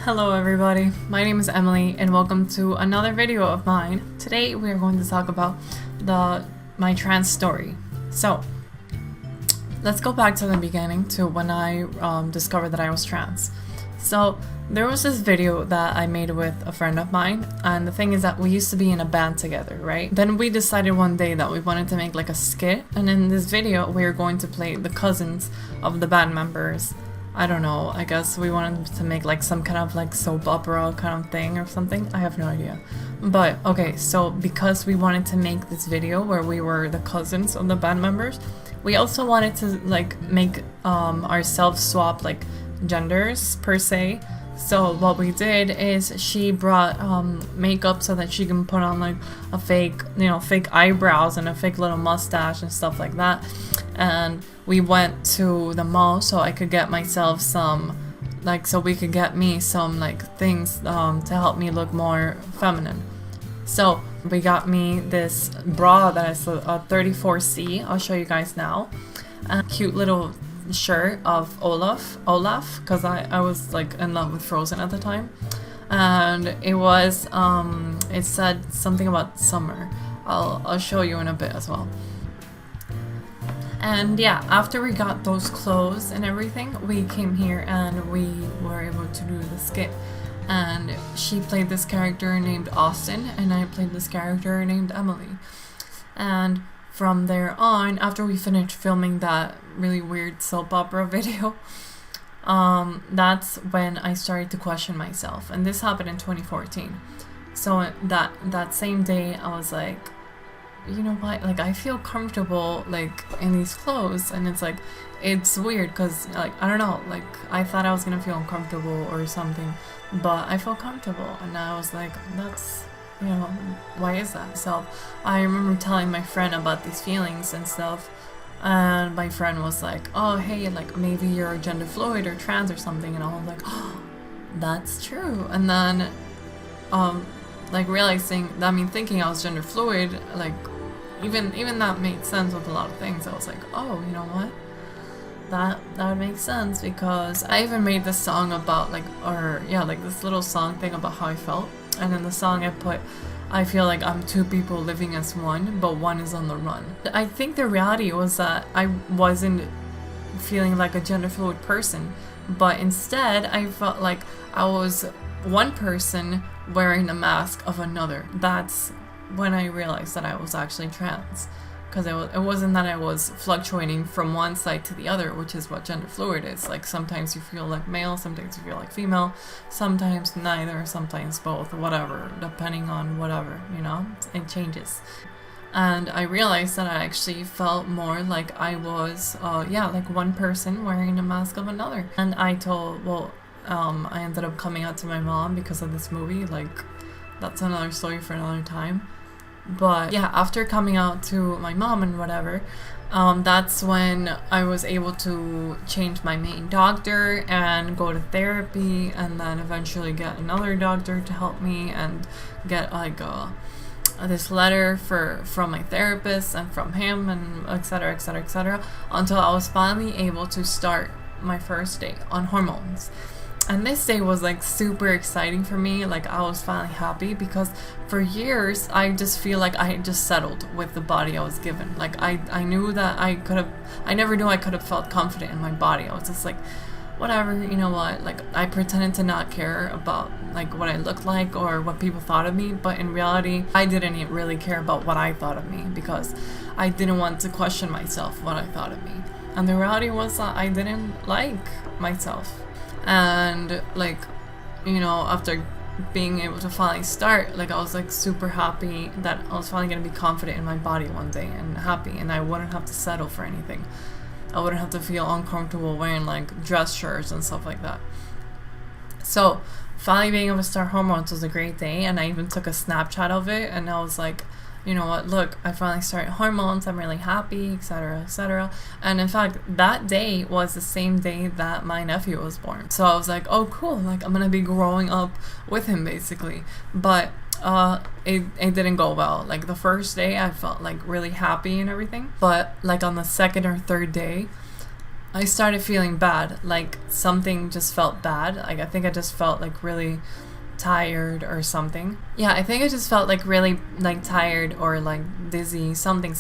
Hello everybody, my name is Emily and welcome to another video of mine. Today we are going to talk about my trans story. So let's go back to the beginning, to when I discovered that I was trans. So there was this video that I made with a friend of mine, and the thing is that we used to be in a band together, right? Then we decided one day that we wanted to make like a skit, and in this video we are going to play the cousins of the band members. I don't know, I guess we wanted to make like some kind of like soap opera kind of thing or something. I have no idea. But okay, so because we wanted to make this video where we were the cousins of the band members, we also wanted to like make ourselves swap like genders per se. So what we did is she brought makeup so that she can put on like a fake, fake eyebrows and a fake little mustache and stuff like that. And we went to the mall so I could get myself some, like, so we could get me some like things to help me look more feminine. So we got me this bra that is a 34C. I'll show you guys now. A cute little shirt of Olaf, because I was like in love with Frozen at the time, and it was it said something about summer. I'll show you in a bit as well. And yeah, after we got those clothes and everything, we came here and we were able to do the skit. And she played this character named Austin, and I played this character named Emily. And from there on, after we finished filming that really weird soap opera video, that's when I started to question myself. And this happened in 2014. So that same day, I was like, you know what, like I feel comfortable like in these clothes, and it's like, it's weird because like I don't know, like I thought I was gonna feel uncomfortable or something, but I felt comfortable, and I was like, that's, why is that? So I remember telling my friend about these feelings and stuff, and my friend was like, oh hey, like maybe you're gender fluid or trans or something, and I was like, oh, that's true. And then like realizing, thinking I was gender fluid, like even that made sense with a lot of things. I was like, oh, you know what? That would make sense, because I even made this song about like this little song thing about how I felt, and in the song I put, I feel like I'm two people living as one, but one is on the run. I think the reality was that I wasn't feeling like a gender fluid person, but instead I felt like I was one person wearing a mask of another. That's when I realized that I was actually trans, because it wasn't that I was fluctuating from one side to the other, which is what gender fluid is. Like sometimes you feel like male, sometimes you feel like female, sometimes neither, sometimes both, whatever, depending on whatever, it changes. And I realized that I actually felt more like I was like one person wearing a mask of another. And I ended up coming out to my mom because of this movie. Like, that's another story for another time. But yeah, after coming out to my mom and whatever, that's when I was able to change my main doctor and go to therapy, and then eventually get another doctor to help me, and get like this letter from my therapist and from him, and etc, etc, etc, until I was finally able to start my first day on hormones. And this day was like super exciting for me. Like I was finally happy, because for years I just feel like I had just settled with the body I was given. Like I knew that I never knew I could have felt confident in my body. I was just like, whatever, you know what, like I pretended to not care about like what I looked like or what people thought of me, but in reality I didn't really care about what I thought of me, because I didn't want to question myself what I thought of me. And the reality was that I didn't like myself. And like, after being able to finally start, like I was like super happy that I was finally gonna be confident in my body one day, and happy, and I wouldn't have to settle for anything. I wouldn't have to feel uncomfortable wearing like dress shirts and stuff like that. So finally being able to start hormones was a great day, and I even took a Snapchat of it, and I was like, you know what, look, I finally started hormones, I'm really happy, etc, etc. And in fact, that day was the same day that my nephew was born. So I was like, oh cool, like I'm gonna be growing up with him basically. But it didn't go well. Like the first day I felt like really happy and everything, but like on the second or third day I started feeling bad, like something just felt bad. Like I think I just felt like really tired or something. Yeah, I think I just felt like really like tired or like dizzy, something.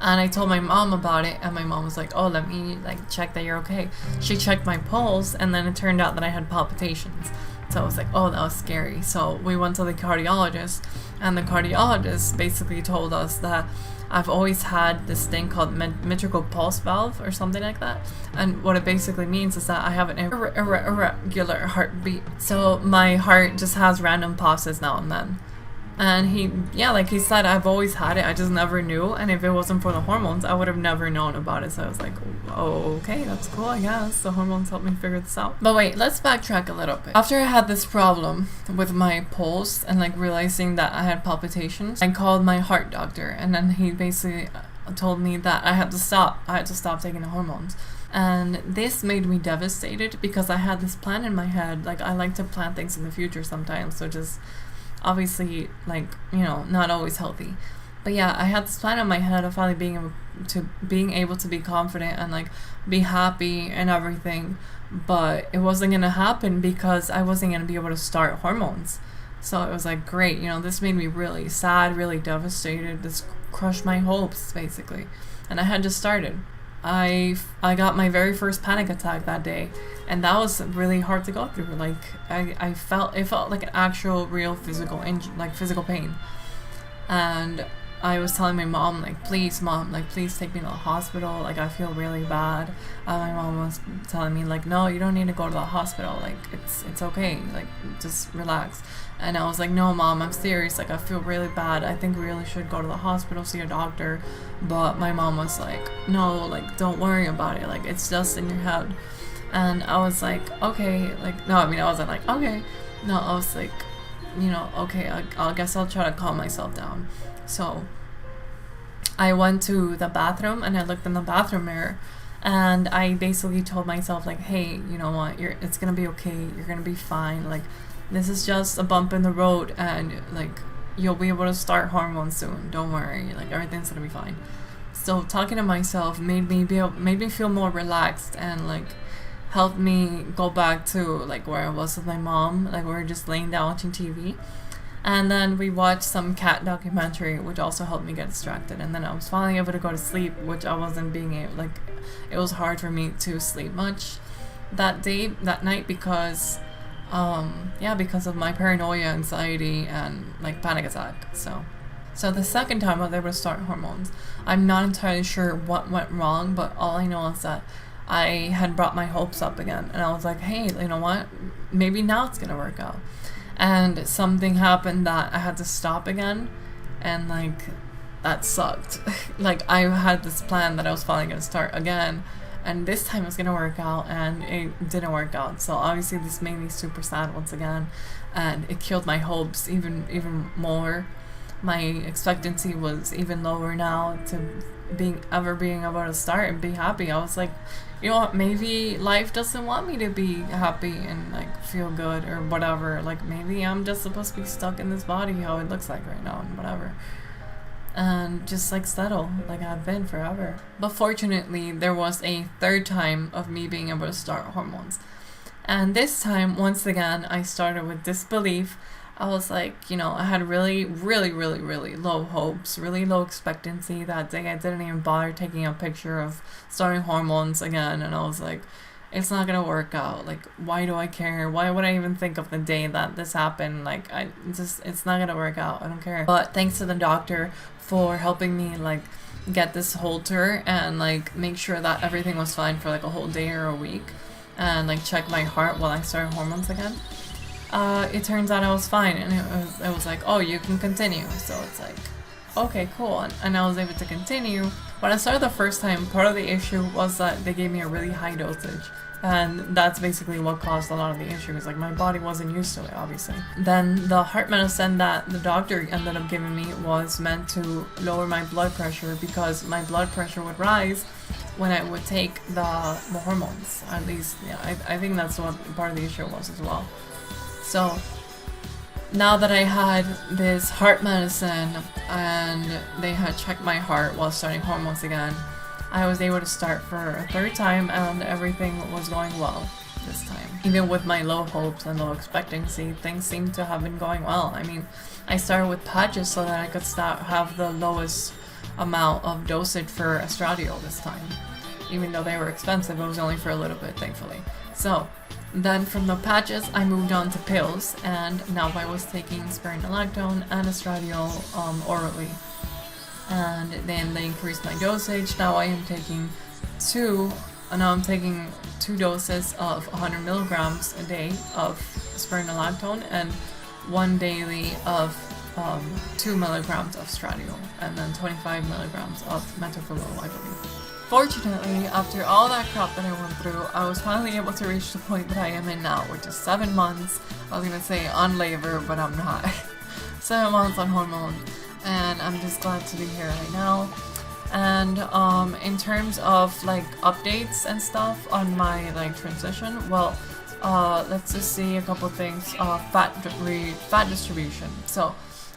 And I told my mom about it, and my mom was like, oh, let me like check that you're okay. She checked my pulse, and then it turned out that I had palpitations. So I was like, oh, that was scary. So we went to the cardiologist, and the cardiologist basically told us that I've always had this thing called mitral pulse valve or something like that. And what it basically means is that I have an irregular heartbeat. So my heart just has random pauses now and then. And like he said, I've always had it. I just never knew. And if it wasn't for the hormones, I would have never known about it. So I was like, oh, okay, that's cool, I guess. The hormones helped me figure this out. But wait, let's backtrack a little bit. After I had this problem with my pulse and like realizing that I had palpitations, I called my heart doctor. And then he basically told me that I had to stop. I had to stop taking the hormones. And this made me devastated because I had this plan in my head. Like I like to plan things in the future sometimes. So just obviously, like, you know, not always healthy. But yeah, I had this plan in my head of finally being able to be confident and like be happy and everything. But it wasn't gonna happen because I wasn't gonna be able to start hormones. So it was like, great, you know, this made me really sad, really devastated. This crushed my hopes basically. And I had just started. I got my very first panic attack that day, and that was really hard to go through. Like it felt like an actual real physical physical pain. And I was telling my mom, like, please mom, like, please take me to the hospital, like I feel really bad. My mom was telling me like, no, you don't need to go to the hospital, like it's okay, like just relax. And I was like, no mom, I'm serious, like I feel really bad, I think we really should go to the hospital, see a doctor. But my mom was like, no, like don't worry about it, like it's just in your head. And I was like, okay, like no, I mean I wasn't like okay, no, I was like, you know, okay, I guess I'll try to calm myself down. So I went to the bathroom and I looked in the bathroom mirror, and I basically told myself like, hey, you know what, it's gonna be okay, you're gonna be fine, like this is just a bump in the road, and like you'll be able to start hormones soon, don't worry, like everything's gonna be fine. So talking to myself made me feel more relaxed, and like helped me go back to like where I was with my mom. Like we were just laying down watching TV, and then we watched some cat documentary, which also helped me get distracted. And then I was finally able to go to sleep, which I wasn't being able, like it was hard for me to sleep much that night because because of my paranoia, anxiety, and like panic attack. So the second time I was able to start hormones, I'm not entirely sure what went wrong, but all I know is that I had brought my hopes up again, and I was like, hey, you know what, maybe now it's gonna work out. And something happened that I had to stop again, and like that sucked. Like I had this plan that I was finally gonna start again, and this time it was gonna work out, and it didn't work out. So obviously this made me super sad once again, and it killed my hopes even more. My expectancy was even lower now to being able to start and be happy. I was like, you know what, maybe life doesn't want me to be happy and like feel good or whatever. Like maybe I'm just supposed to be stuck in this body how it looks like right now and whatever, and just like settle like I've been forever. But fortunately there was a third time of me being able to start hormones, and this time once again I started with disbelief. I was like, you know, I had really low hopes, really low expectancy that day. I didn't even bother taking a picture of starting hormones again, and I was like, it's not gonna work out. Like, why do I care? Why would I even think of the day that this happened? Like, it's not gonna work out. I don't care. But thanks to the doctor for helping me like get this Holter and like make sure that everything was fine for like a whole day or a week, and like check my heart while I started hormones again. It turns out I was fine, and it was like, oh, you can continue. So it's like, okay, cool, and I was able to continue. When I started the first time, part of the issue was that they gave me a really high dosage, and that's basically what caused a lot of the issues. Like my body wasn't used to it, obviously. Then the heart medicine that the doctor ended up giving me was meant to lower my blood pressure, because my blood pressure would rise when I would take the hormones. At least, yeah, I think that's what part of the issue was as well. So now that I had this heart medicine and they had checked my heart while starting hormones again, I was able to start for a third time, and everything was going well this time. Even with my low hopes and low expectancy, things seem to have been going well. I mean, I started with patches so that I could have the lowest amount of dosage for estradiol this time. Even though they were expensive, it was only for a little bit, thankfully. So then from the patches, I moved on to pills, and now I was taking spironolactone and estradiol orally. And then they increased my dosage. Now I am taking two doses of 100 milligrams a day of spironolactone and one daily of 2 milligrams of estradiol, and then 25 milligrams of metoprolol, I believe. Fortunately, after all that crap that I went through, I was finally able to reach the point that I am in now, which is 7 months. I was gonna say on labor, but I'm not. 7 months on hormones, and I'm just glad to be here right now. And in terms of like updates and stuff on my like transition, well, let's just see a couple things. Fat distribution. So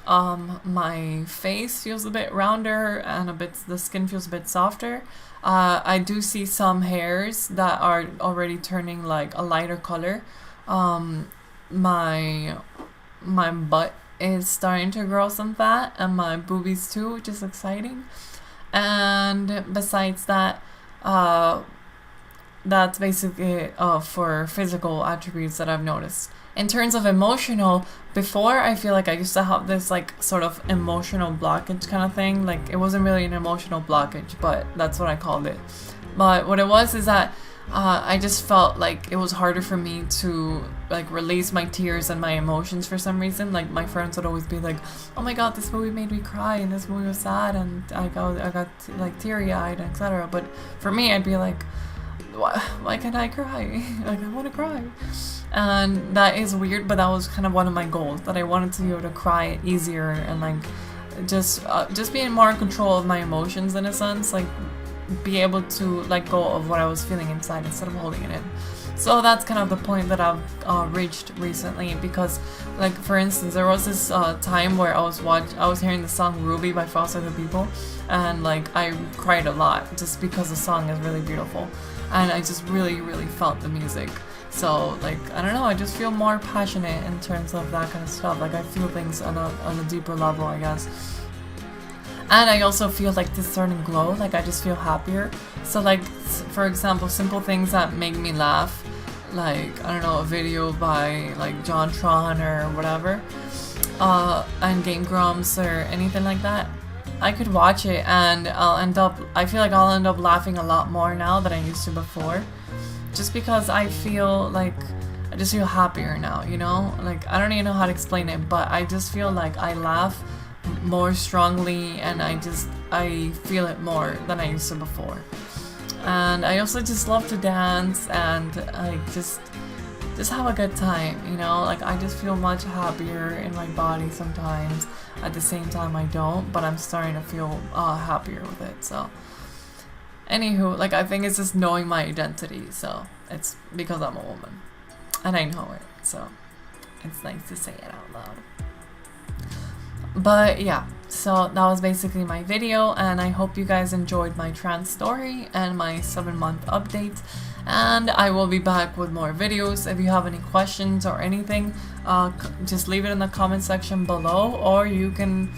my face feels a bit rounder, and the skin feels a bit softer. I do see some hairs that are already turning like a lighter color. My butt is starting to grow some fat, and my boobies too, which is exciting. And besides that, that's basically it for physical attributes that I've noticed. In terms of emotional, before I feel like I used to have this like sort of emotional blockage kind of thing. Like it wasn't really an emotional blockage, but that's what I called it. But what it was is that I just felt like it was harder for me to like release my tears and my emotions for some reason. Like my friends would always be like, "Oh my god, this movie made me cry, and this movie was sad, and I got like teary-eyed, etc." But for me, I'd be like, why can't I cry? Like I want to cry. And that is weird, but that was kind of one of my goals, that I wanted to be able to cry easier and like just being more in control of my emotions in a sense, like be able to let go of what I was feeling inside instead of holding it in. So that's kind of the point that I've reached recently, because like for instance, there was this time where I was hearing the song Ruby by Foster the People, and like I cried a lot just because the song is really beautiful, and I just really felt the music. So like I don't know, I just feel more passionate in terms of that kind of stuff. Like I feel things on a deeper level, I guess. And I also feel like this certain glow, like I just feel happier. So like, for example, simple things that make me laugh, like, I don't know, a video by like John Tron or whatever, and Game Grumps or anything like that, I could watch it and I feel like I'll end up laughing a lot more now than I used to before. Just because I just feel happier now, you know? Like, I don't even know how to explain it, but I just feel like I laugh more strongly, and I feel it more than I used to before. And I also just love to dance and like just have a good time, you know? Like I just feel much happier in my body sometimes. At the same time I don't, but I'm starting to feel happier with it. So anywho, like I think it's just knowing my identity. So it's because I'm a woman and I know it, so it's nice to say it out loud. But yeah, so that was basically my video, and I hope you guys enjoyed my trans story and my 7-month update, and I will be back with more videos. If you have any questions or anything, just leave it in the comment section below, or you can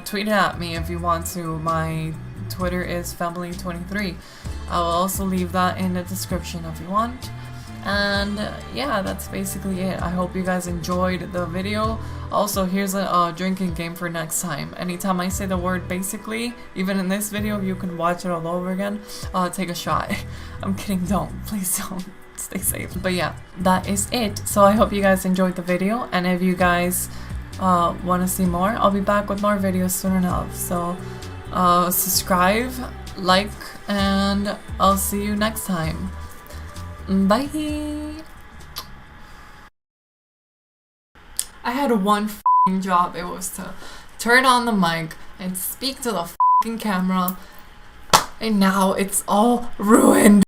tweet it at me if you want to. My Twitter is family23. I will also leave that in the description if you want. And yeah, that's basically it. I hope you guys enjoyed the video. Also, here's a drinking game for next time. Anytime I say the word basically, even in this video, you can watch it all over again. Take a shot. I'm kidding, don't. Please don't. Stay safe. But yeah, that is it. So I hope you guys enjoyed the video, and if you guys want to see more, I'll be back with more videos soon enough. So subscribe, like, and I'll see you next time. Bye. I had one f***ing job. It was to turn on the mic and speak to the f***ing camera, and now it's all ruined.